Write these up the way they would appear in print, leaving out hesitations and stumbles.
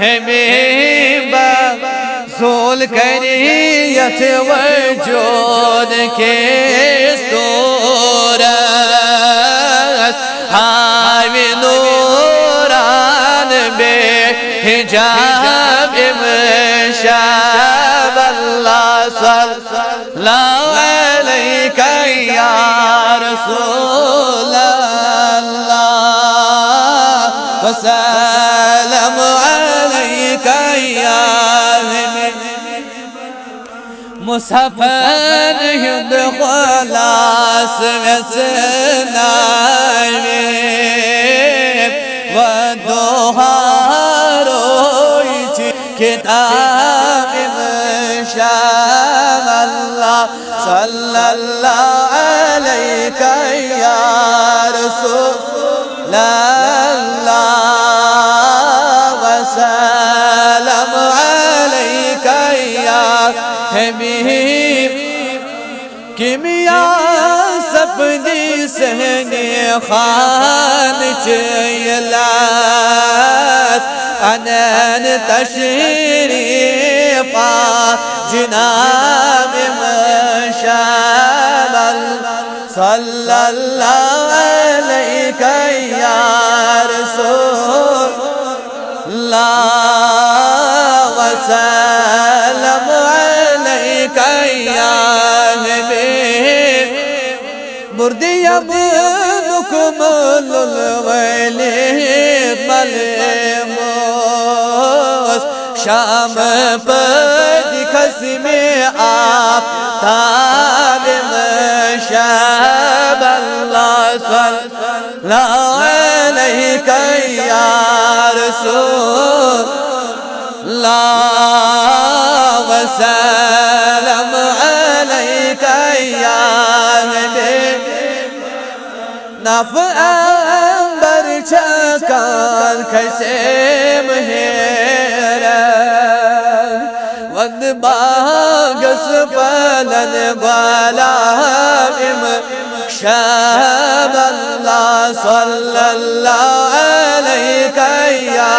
हमें बज़ोल करियत वजूद के स्तूरस हावी नूरान बे हिजाब इमशाब अल्लाह सल्लल्लाहु अलैका या रसूल अल्लाह वसल्लम अलैका या मुसफ़न युद ख़लास वसनाए वदोहारोइच किताब इमशाब अल्लाह सल्लल्लाहु अलैका या रसूल अल्लाह वसल्लम अलैका या हबीब किमिया सपनी सहने खान चयलास अनन तशरीफा जनाब मशाब सल्लल्लाहु अलैका या रसूलल्लाह वसल्लम अलैका या हबीब मुर्दिया मुकम्मल वली मलमूस शाम पर खस्मे आफ़ताब मशाब अल्लाह सल्लल्लाहु अलैका या रसूलल्लाह वसल्लम अलैका या हबीब नफ़ अंबर छकान खसेम हेरा वद बागस फलन गुलाम शाब अल्लाह सल्लल्लाहु अलैका या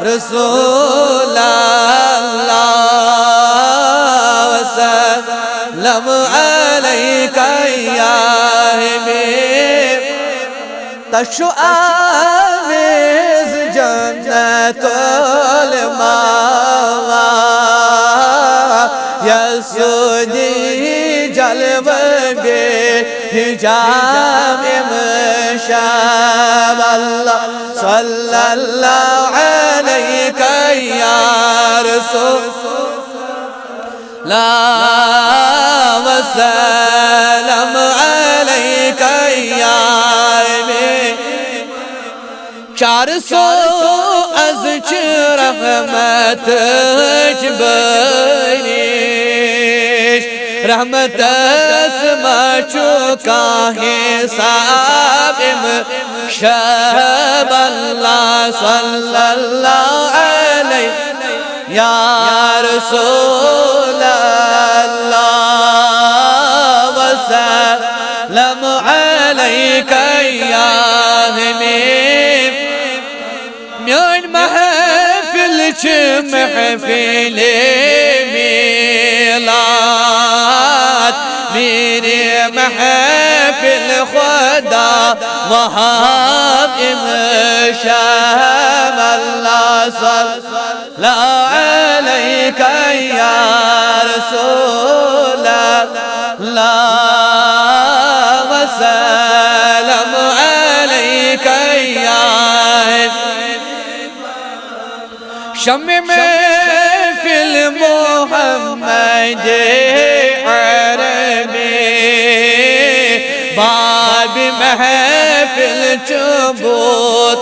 रसूल अल्लाह वसल्लम अलैका या हबीब तशु आवेज़ जन्नतुल मावा यसुदी जलव बे हिजाब इमशाब अल्लाह सल्लल्लाहु अलैका या रसूलल्लाह वसल्लम अलैका या चार सौ अज़ रहमत बनीश रहमत मचो का हिसाब इमशाब अल्लाह सल्लल्लाहु अलैका या रसूल अल्लाह वसल्लम अलैका या हबीब म्यान महफिल च महफिल मिलाद मेरे महफिल खुदा वहाब इमशाब अल्लाह सल्लल्लाहु अलैका या रसूल अल्लाह वसल्लम अलैका या शम्म महफिल मोहम्मद अरबी बाब महफिल चुबो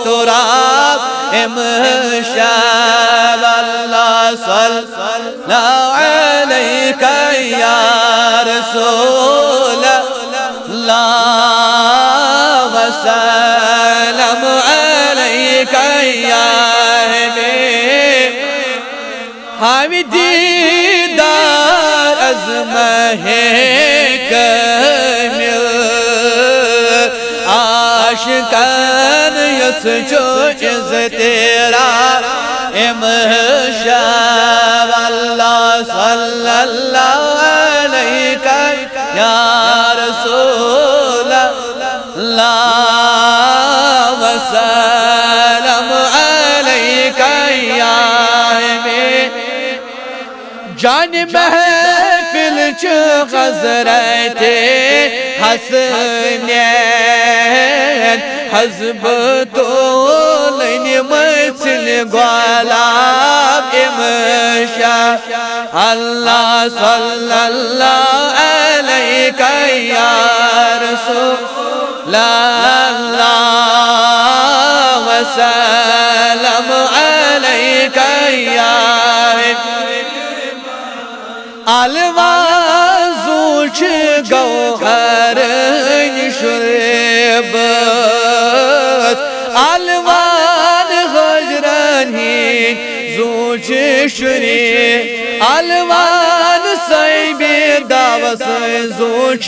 तुराब इमशाब अल्लाह सल्लल्लाहु अलैका या रसूल अल्लाह वसल्लम अलैका या हबीब हामी दीदार अज़्महे कमिल आशिकान सचो इज़्तेरा इमशाब अल्लाह सल्लल्लाहु अलैका या रसूल अल्लाह वसल्लम अलैका या जान महफिल च हज़रते हसनैन हज़बतुल मसल गुलाब इमशाब अल्लाह सल्लल्लाहु अलैका या रसूल अल्लाह वसल्लम अलैका या अलवाज़ुच गौहर शुरबत अलवान हजरानी ज़ुच शुरे अलवान सैबे दावस ज़ुच